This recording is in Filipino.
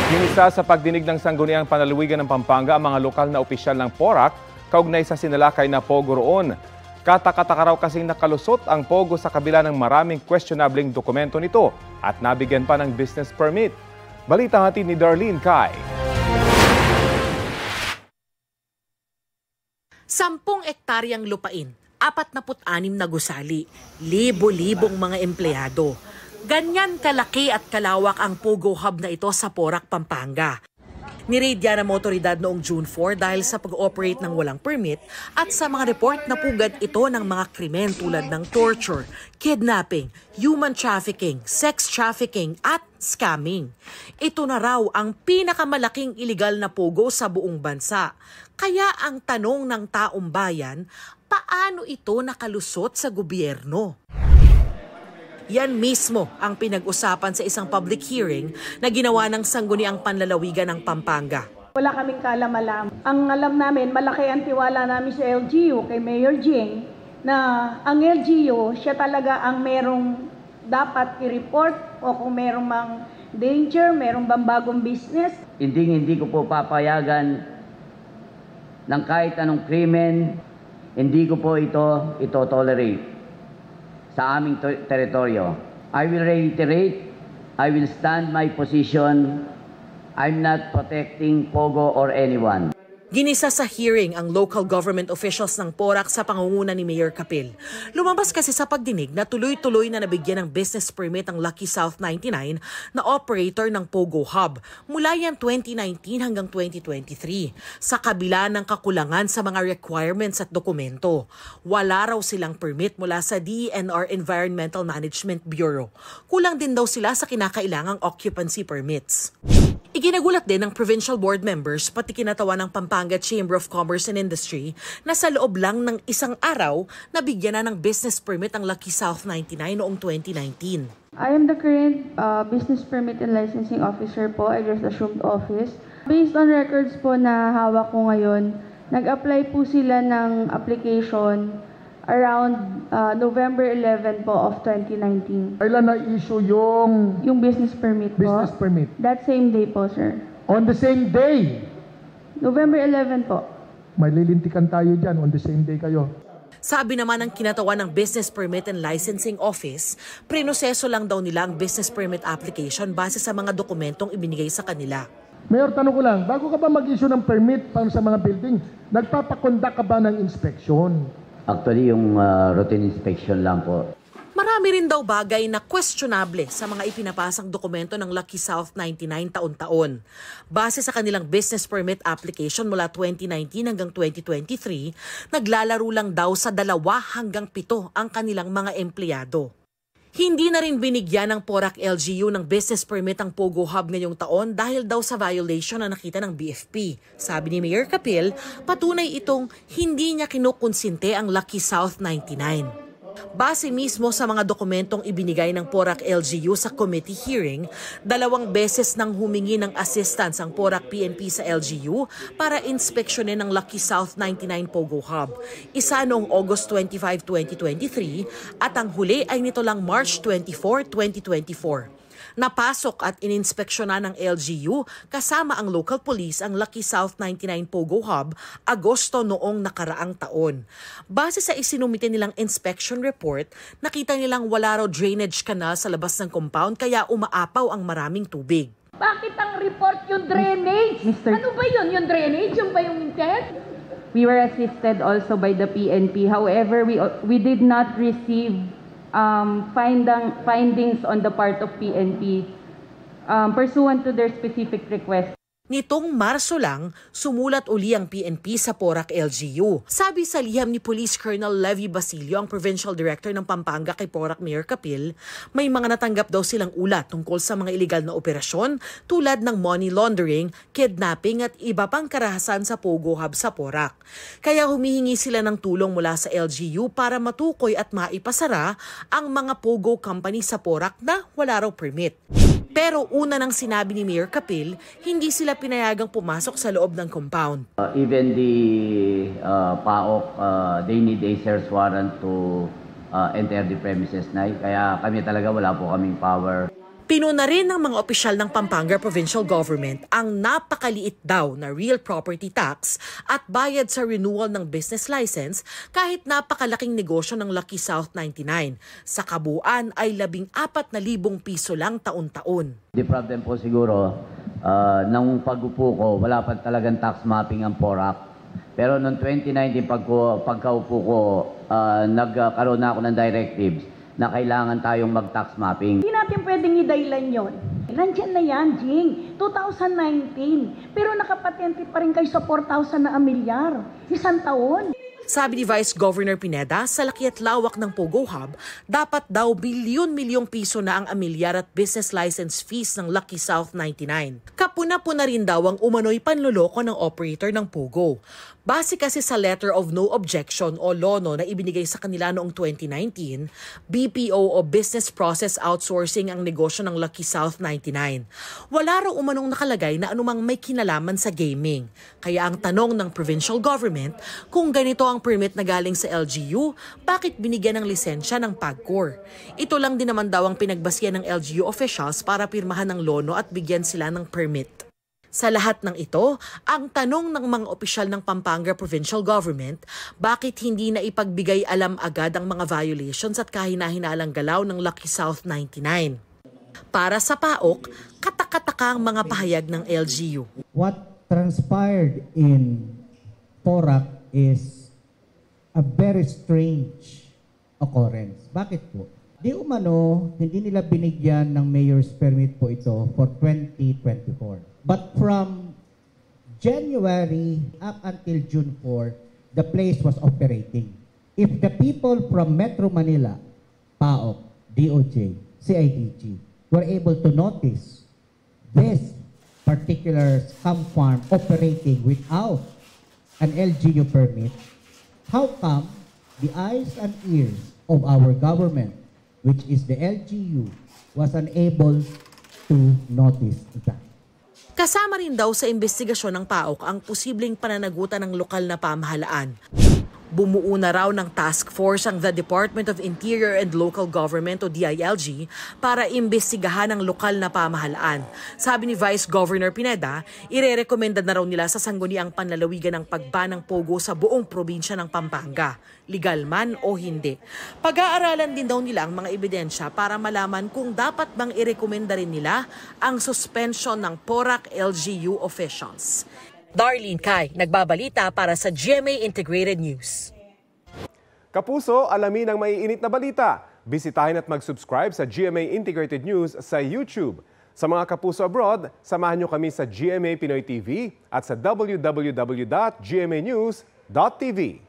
Ginisa sa pagdinig ng Sangguniang Panlalawigan ng Pampanga ang mga lokal na opisyal ng PORAC kaugnay sa sinalakay na pogo roon. Katakataka raw kasing nakalusot ang pogo sa kabila ng maraming questionabling dokumento nito at nabigyan pa ng business permit. Balita hatid ni Darlene Kai. 10 ektaryang lupain, 46 na gusali, libo-libong mga empleyado. Ganyan kalaki at kalawak ang Pogo Hub na ito sa Porac, Pampanga. Niraid yan ng otoridad noong June 4 dahil sa pag-ooperate ng walang permit at sa mga report na pugad ito ng mga krimen tulad ng torture, kidnapping, human trafficking, sex trafficking at scamming. Ito na raw ang pinakamalaking iligal na pogo sa buong bansa. Kaya ang tanong ng taong bayan, paano ito nakalusot sa gobyerno? Yan mismo ang pinag-usapan sa isang public hearing na ginawa ng Sangguniang Panlalawigan ng Pampanga. Wala kaming kaalam-alam. Ang alam namin, malaki ang tiwala namin sa LGU, kay Mayor Jing, na ang LGU, siya talaga ang merong dapat i-report o kung merong mang danger, merong bang bagong business. Hindi ko po papayagan ng kahit anong krimen, hindi ko po ito tolerate sa aming teritoryo. I will reiterate, I will stand my position. I'm not protecting Pogo or anyone. Ginisa sa hearing ang local government officials ng Porac sa pangunguna ni Mayor Capil. Lumabas kasi sa pagdinig na tuloy-tuloy na nabigyan ng business permit ang Lucky South 99 na operator ng Pogo Hub mula yan 2019 hanggang 2023 sa kabila ng kakulangan sa mga requirements at dokumento. Wala raw silang permit mula sa DENR Environmental Management Bureau. Kulang din daw sila sa kinakailangang occupancy permits. Iginagulat din ng provincial board members pati kinatawa ng Pampanga Chamber of Commerce and Industry na sa loob lang ng isang araw nabigyan na ng business permit ang Lucky South 99 noong 2019. I am the current business permit and licensing officer po. I just assumed office. Based on records po na hawak ko ngayon, nag-apply po sila ng application around November 11 po of 2019. Kailan na-issue yung business permit po? business permit? That same day po, sir. On the same day? November 11 po. May lilintikan tayo dyan, on the same day kayo. Sabi naman ng kinatawa ng Business Permit and Licensing Office, prinoseso lang daw nila ang business permit application base sa mga dokumentong ibinigay sa kanila. Mayor, tanong ko lang, bago ka ba mag-issue ng permit para sa mga building, nagpapakondak ka ba ng inspection? Actually, yung routine inspection lang po. Marami rin daw bagay na questionable sa mga ipinapasang dokumento ng Lucky South 99 taon-taon. Base sa kanilang business permit application mula 2019 hanggang 2023, naglalaro lang daw sa 2 hanggang 7 ang kanilang mga empleyado. Hindi na rin binigyan ng Porac LGU ng business permit ang Pogo Hub ngayong taon dahil daw sa violation na nakita ng BFP. Sabi ni Mayor Capil, patunay itong hindi niya kinukonsinte ang Lucky South 99. Base mismo sa mga dokumentong ibinigay ng Porac LGU sa committee hearing, 2 beses nang humingi ng assistance ang Porac PNP sa LGU para inspeksyonin ang Lucky South 99 Pogo Hub. Isa noong August 25, 2023 at ang huli ay nito lang March 24, 2024. Napasok at ininspeksyonan ng LGU kasama ang local police ang Lucky South 99 Pogo Hub Agosto noong nakaraang taon. Base sa isinumite nilang inspection report, nakita nilang wala raw drainage canal sa labas ng compound kaya umaapaw ang maraming tubig. Bakit ang report yung drainage? Ano ba yun? Yung drainage? Yung ba yung intent? We were assisted also by the PNP. However, we did not receive findings on the part of PNP pursuant to their specific request. Nitong Marso lang, sumulat uli ang PNP sa Porac LGU. Sabi sa liham ni Police Colonel Levy Basilio, ang Provincial Director ng Pampanga kay Porac Mayor Capil, may mga natanggap daw silang ulat tungkol sa mga iligal na operasyon tulad ng money laundering, kidnapping at iba pang karahasan sa Pogo Hub sa Porac. Kaya humihingi sila ng tulong mula sa LGU para matukoy at maipasara ang mga Pogo company sa Porac na wala raw permit. Pero una nang sinabi ni Mayor Capil, hindi sila pinayagang pumasok sa loob ng compound. Even the PAOK, they need a search warrant to enter the premises na. Kaya kami talaga wala po kaming power. Pinuna rin ng mga opisyal ng Pampanga Provincial Government ang napakaliit daw na real property tax at bayad sa renewal ng business license kahit napakalaking negosyo ng Lucky South 99. Sa kabuuan ay 14,000 piso lang taon-taon. The problem po siguro, nung pag-upo ko, wala pa talagang tax mapping ang PORAC. Pero noong 2019, pagkaupo ko, nagkaroon na ako ng directives na kailangan tayong mag-tax mapping. Hindi natin pwedeng idailan yon. Nandyan na yan, Jing. 2019. Pero nakapatente pa rin kayo sa 4,000 na amilyar. Isang taon. Sabi ni Vice Governor Pineda, sa laki at lawak ng Pogo Hub, dapat daw bilyon-milyong piso na ang amilyar at business license fees ng Lucky South 99. Kapuna-puna rin daw ang umano'y panloloko ng operator ng Pogo. Base kasi sa Letter of No Objection o LONO na ibinigay sa kanila noong 2019, BPO o Business Process Outsourcing ang negosyo ng Lucky South 99. Wala raw umanong nakalagay na anumang may kinalaman sa gaming. Kaya ang tanong ng provincial government, kung ganito ang permit na galing sa LGU, bakit binigyan ng lisensya ng PAGCOR? Ito lang din naman daw ang pinagbasihan ng LGU officials para pirmahan ng LONO at bigyan sila ng permit. Sa lahat ng ito, ang tanong ng mga opisyal ng Pampanga Provincial Government, bakit hindi na ipagbigay alam agad ang mga violations at kahina-hinalang galaw ng Lucky South 99? Para sa PAOK, katakataka ang mga pahayag ng LGU. What transpired in PORAC is a very strange occurrence. Bakit po? Di umano, hindi nila binigyan ng mayor's permit po ito for 2024. But from January up until June 4, the place was operating. If the people from Metro Manila, PAOK, DOJ, CIDG, were able to notice this particular scam farm operating without an LGU permit, how come the eyes and ears of our government, which is the LGU, was unable to notice that? Kasama rin daw sa investigasyon ng PAOK ang posibleng pananagutan ng lokal na pamahalaan. Bumuo na raw ng task force ang The Department of Interior and Local Government o DILG para imbestigahan ang lokal na pamahalaan. Sabi ni Vice Governor Pineda, irerekomenda na raw nila sa sangguniang panlalawigan ng pagban ng Pogo sa buong probinsya ng Pampanga, legal man o hindi. Pag-aaralan din daw nila ang mga ebidensya para malaman kung dapat bang irekomenda rin nila ang suspension ng PORAC LGU officials. Darlene Kai, nagbabalita para sa GMA Integrated News. Kapuso, alamin ang maiinit na balita. Bisitahin at mag-subscribe sa GMA Integrated News sa YouTube. Sa mga kapuso abroad, samahan niyo kami sa GMA Pinoy TV at sa www.gmanews.tv.